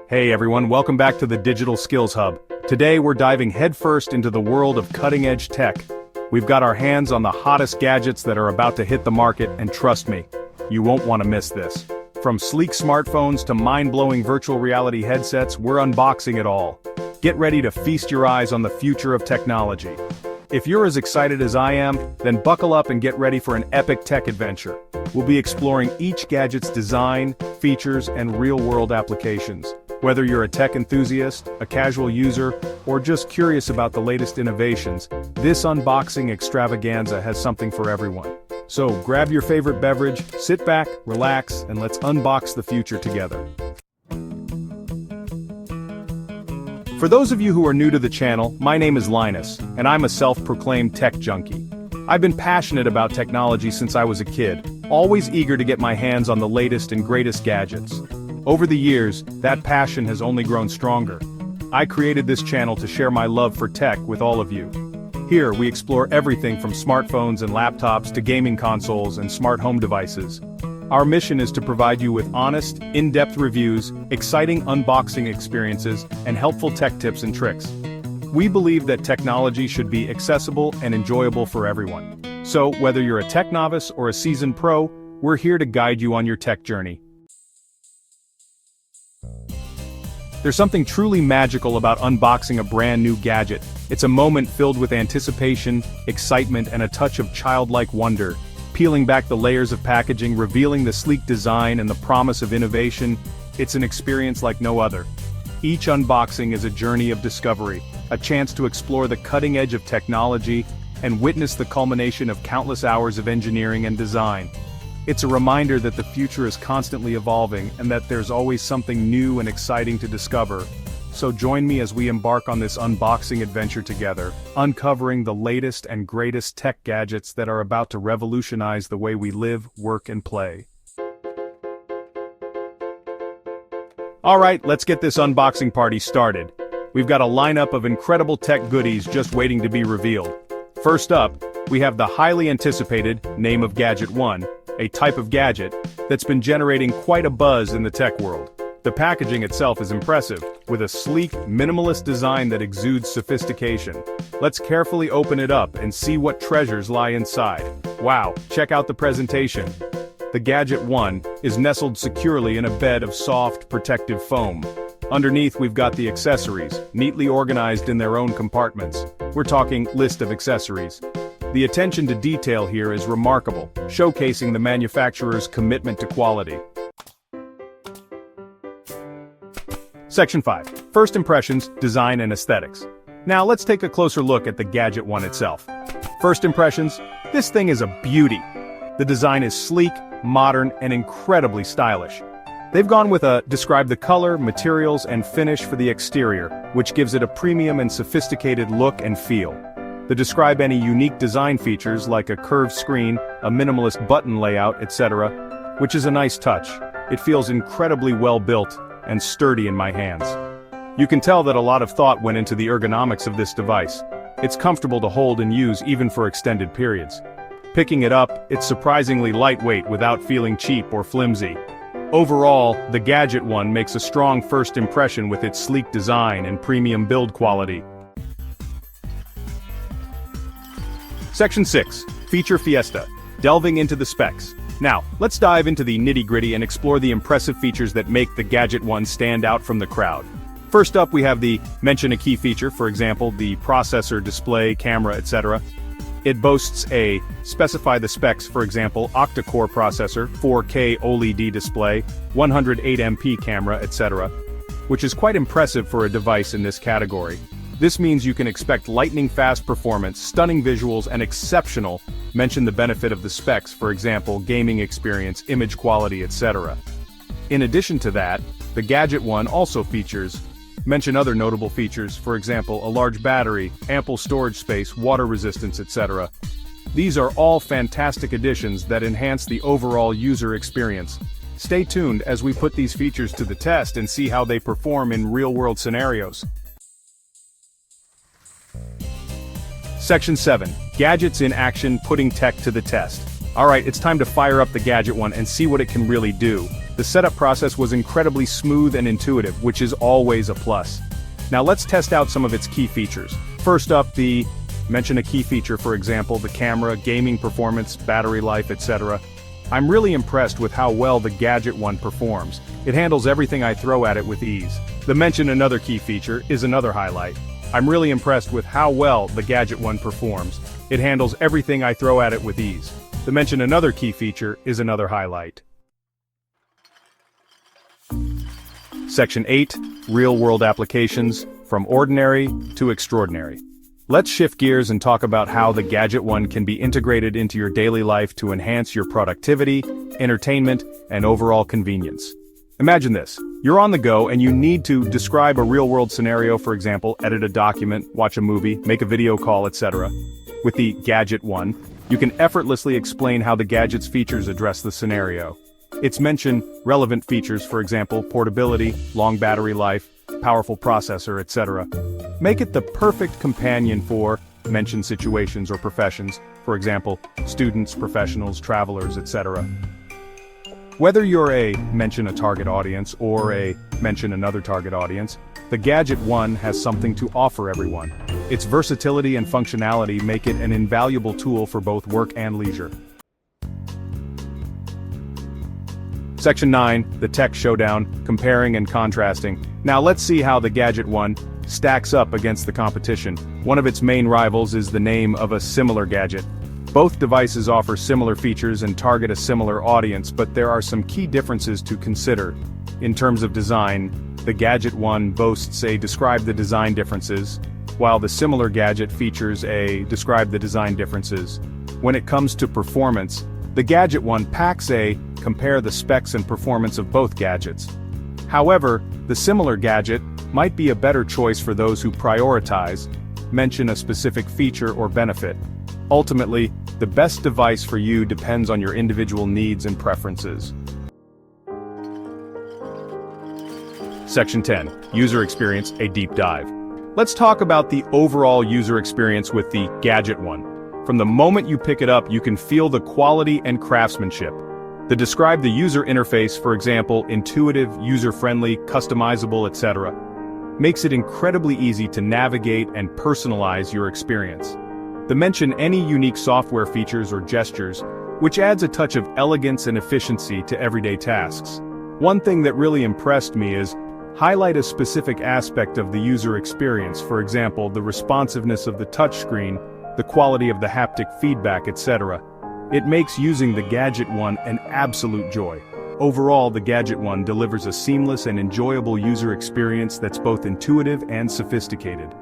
Hey everyone, welcome back to the Digital Skills Hub. Today we're diving headfirst into the world of cutting-edge tech. We've got our hands on the hottest gadgets that are about to hit the market, and trust me, you won't want to miss this. From sleek smartphones to mind-blowing virtual reality headsets, we're unboxing it all. Get ready to feast your eyes on the future of technology. If you're as excited as I am, then buckle up and get ready for an epic tech adventure. We'll be exploring each gadget's design, features, and real-world applications. Whether you're a tech enthusiast, a casual user, or just curious about the latest innovations, this unboxing extravaganza has something for everyone. So grab your favorite beverage, sit back, relax, and let's unbox the future together. For those of you who are new to the channel, my name is Linus, and I'm a self-proclaimed tech junkie. I've been passionate about technology since I was a kid, always eager to get my hands on the latest and greatest gadgets. Over the years, that passion has only grown stronger. I created this channel to share my love for tech with all of you. Here, we explore everything from smartphones and laptops to gaming consoles and smart home devices. Our mission is to provide you with honest, in-depth reviews, exciting unboxing experiences, and helpful tech tips and tricks. We believe that technology should be accessible and enjoyable for everyone. So, whether you're a tech novice or a seasoned pro, we're here to guide you on your tech journey. There's something truly magical about unboxing a brand new gadget. It's a moment filled with anticipation, excitement, and a touch of childlike wonder. Peeling back the layers of packaging, revealing the sleek design and the promise of innovation, it's an experience like no other. Each unboxing is a journey of discovery, a chance to explore the cutting edge of technology and witness the culmination of countless hours of engineering and design. It's a reminder that the future is constantly evolving and that there's always something new and exciting to discover. So join me as we embark on this unboxing adventure together, uncovering the latest and greatest tech gadgets that are about to revolutionize the way we live, work, and play. Alright, let's get this unboxing party started. We've got a lineup of incredible tech goodies just waiting to be revealed. First up, we have the highly anticipated name of Gadget 1, a type of gadget that's been generating quite a buzz in the tech world. The packaging itself is impressive, with a sleek, minimalist design that exudes sophistication. Let's carefully open it up and see what treasures lie inside. Wow, check out the presentation. The Gadget 1 is nestled securely in a bed of soft, protective foam. Underneath we've got the accessories, neatly organized in their own compartments. We're talking list of accessories. The attention to detail here is remarkable, showcasing the manufacturer's commitment to quality. Section 5. First Impressions, Design and Aesthetics. Now let's take a closer look at the Gadget 1 itself. First impressions, this thing is a beauty. The design is sleek, modern, and incredibly stylish. They've gone with describe the color, materials, and finish for the exterior, which gives it a premium and sophisticated look and feel. They describe any unique design features like a curved screen, a minimalist button layout, etc., which is a nice touch. It feels incredibly well built and sturdy in my hands. You can tell that a lot of thought went into the ergonomics of this device. It's comfortable to hold and use even for extended periods. Picking it up, it's surprisingly lightweight without feeling cheap or flimsy. Overall, the Gadget 1 makes a strong first impression with its sleek design and premium build quality. Section 6. Feature Fiesta. Delving into the specs. Now, let's dive into the nitty-gritty and explore the impressive features that make the Gadget 1 stand out from the crowd. First up, we have the mention a key feature, for example, the processor, display, camera, etc. It boasts a specify the specs, for example, octa-core processor, 4K OLED display, 108MP camera, etc., which is quite impressive for a device in this category. This means you can expect lightning-fast performance, stunning visuals, and exceptional, mention the benefit of the specs, for example, gaming experience, image quality, etc. In addition to that, the Gadget 1 also features, mention other notable features, for example, a large battery, ample storage space, water resistance, etc. These are all fantastic additions that enhance the overall user experience. Stay tuned as we put these features to the test and see how they perform in real-world scenarios. Section 7. Gadgets in action, putting tech to the test. Alright, it's time to fire up the Gadget 1 and see what it can really do. The setup process was incredibly smooth and intuitive, which is always a plus. Now let's test out some of its key features. First up, mention a key feature, for example, the camera, gaming performance, battery life, etc. I'm really impressed with how well the Gadget 1 performs. It handles everything I throw at it with ease. The mention another key feature is another highlight. I'm really impressed with how well the Gadget 1 performs. It handles everything I throw at it with ease. The mention another key feature is another highlight. Section 8, Real-World Applications, from ordinary to extraordinary. Let's shift gears and talk about how the Gadget 1 can be integrated into your daily life to enhance your productivity, entertainment, and overall convenience. Imagine this. You're on the go and you need to describe a real-world scenario, for example, edit a document, watch a movie, make a video call, etc. With the Gadget 1, you can effortlessly explain how the gadget's features address the scenario. It's mention relevant features, for example, portability, long battery life, powerful processor, etc. Make it the perfect companion for mention situations or professions, for example, students, professionals, travelers, etc. Whether you're a mention a target audience or a mention another target audience, the Gadget 1 has something to offer everyone. Its versatility and functionality make it an invaluable tool for both work and leisure. Section 9, the Tech Showdown, comparing and contrasting. Now let's see how the Gadget 1 stacks up against the competition. One of its main rivals is the name of a similar gadget. Both devices offer similar features and target a similar audience, but there are some key differences to consider. In terms of design, the Gadget 1 boasts a describe the design differences, while the similar gadget features a describe the design differences. When it comes to performance, the Gadget 1 packs a compare the specs and performance of both gadgets. However, the similar gadget might be a better choice for those who prioritize, mention a specific feature or benefit. Ultimately, the best device for you depends on your individual needs and preferences. Section 10, User Experience, a deep dive. Let's talk about the overall user experience with the Gadget 1. From the moment you pick it up, you can feel the quality and craftsmanship. Describe the user interface, for example, intuitive, user-friendly, customizable, etc. Makes it incredibly easy to navigate and personalize your experience. Mention any unique software features or gestures, which adds a touch of elegance and efficiency to everyday tasks. One thing that really impressed me is highlight a specific aspect of the user experience, for example, the responsiveness of the touchscreen, the quality of the haptic feedback, etc. It makes using the Gadget 1 an absolute joy. Overall, the Gadget 1 delivers a seamless and enjoyable user experience that's both intuitive and sophisticated.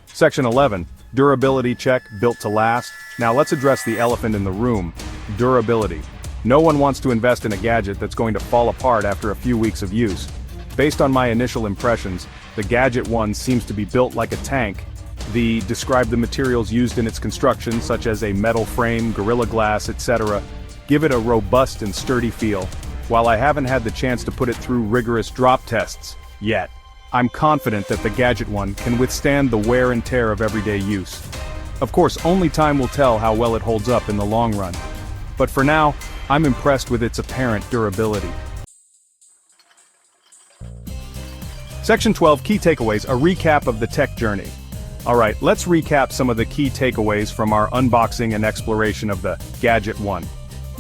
Section 11, Durability Check, built to last. Now let's address the elephant in the room, durability. No one wants to invest in a gadget that's going to fall apart after a few weeks of use. Based on my initial impressions, the Gadget 1 seems to be built like a tank. Describe the materials used in its construction, such as a metal frame, Gorilla Glass, etc. Give it a robust and sturdy feel. While I haven't had the chance to put it through rigorous drop tests yet, I'm confident that the Gadget 1 can withstand the wear and tear of everyday use. Of course, only time will tell how well it holds up in the long run. But for now, I'm impressed with its apparent durability. Section 12, Key Takeaways, a recap of the tech journey. Alright, let's recap some of the key takeaways from our unboxing and exploration of the Gadget 1.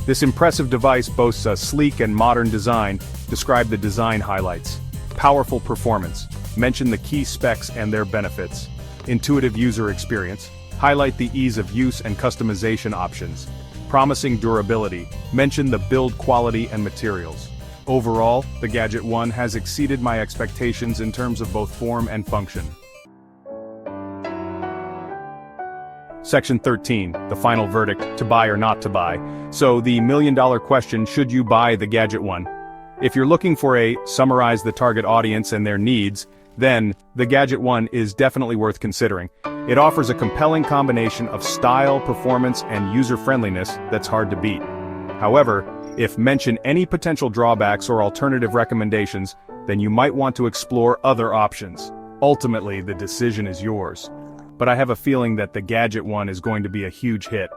This impressive device boasts a sleek and modern design. Describe the design highlights. Powerful performance. Mention the key specs and their benefits. Intuitive user experience. Highlight the ease of use and customization options. Promising durability. Mention the build quality and materials. Overall, the Gadget 1 has exceeded my expectations in terms of both form and function. Section 13, the final verdict, to buy or not to buy. So the million-dollar question, should you buy the Gadget 1? If you're looking for a summarize the target audience and their needs, then the Gadget 1 is definitely worth considering. It offers a compelling combination of style, performance, and user-friendliness that's hard to beat. However, if mention any potential drawbacks or alternative recommendations, then you might want to explore other options. Ultimately, the decision is yours. But I have a feeling that the Gadget 1 is going to be a huge hit.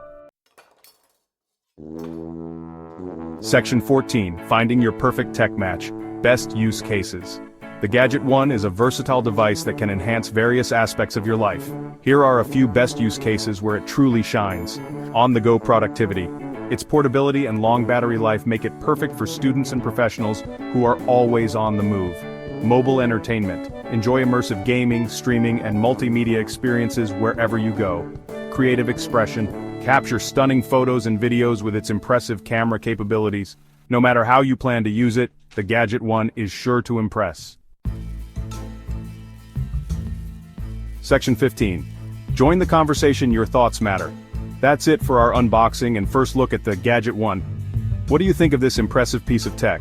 Section 14, Finding Your Perfect Tech Match, Best Use Cases. The Gadget 1 is a versatile device that can enhance various aspects of your life. Here are a few best use cases where it truly shines. On-the-go productivity. Its portability and long battery life make it perfect for students and professionals who are always on the move. Mobile entertainment. Enjoy immersive gaming, streaming, and multimedia experiences wherever you go. Creative expression. Capture stunning photos and videos with its impressive camera capabilities. No matter how you plan to use it, the Gadget 1 is sure to impress. Section 15. Join the conversation, your thoughts matter. That's it for our unboxing and first look at the Gadget 1. What do you think of this impressive piece of tech?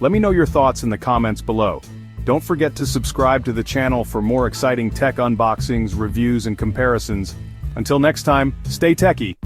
Let me know your thoughts in the comments below. Don't forget to subscribe to the channel for more exciting tech unboxings, reviews, and comparisons. Until next time, stay techy.